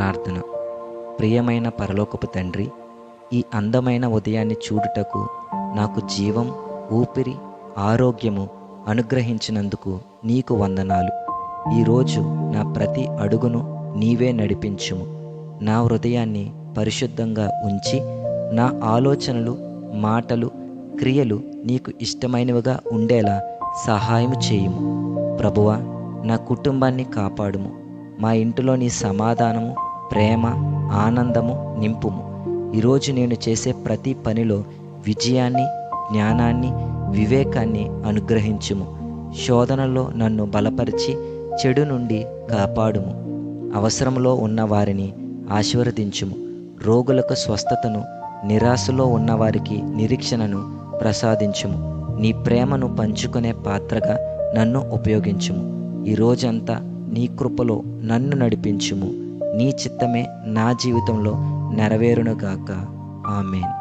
ప్రార్థన. ప్రియమైన పరలోకపు తండ్రి, ఈ అందమైన ఉదయాన్ని చూడుటకు నాకు జీవం, ఊపిరి, ఆరోగ్యము అనుగ్రహించినందుకు నీకు వందనాలు. ఈరోజు నా ప్రతి అడుగును నీవే నడిపించుము. నా హృదయాన్ని పరిశుద్ధంగా ఉంచి నా ఆలోచనలు, మాటలు, క్రియలు నీకు ఇష్టమైనవిగా ఉండేలా సహాయం చేయుము. ప్రభువా, నా కుటుంబాన్ని కాపాడుము. మా ఇంటిలో నీ సమాధానము, ప్రేమ, ఆనందము నింపుము. ఈరోజు నేను చేసే ప్రతి పనిలో విజయాన్ని, జ్ఞానాన్ని, వివేకాన్ని అనుగ్రహించుము. శోధనలో నన్ను బలపరిచి చెడు నుండి కాపాడుము. అవసరంలో ఉన్న వారిని ఆశీర్వదించుము. రోగులకు స్వస్థతను, నిరాశలో ఉన్నవారికి నిరీక్షణను ప్రసాదించుము. నీ ప్రేమను పంచుకునే పాత్రగా నన్ను ఉపయోగించుము. ఈ రోజంతా నీ కృపలో నన్ను నడిపించుము. నీ చిత్తమే నా జీవితంలో నెరవేరునుగాక. ఆమేన్.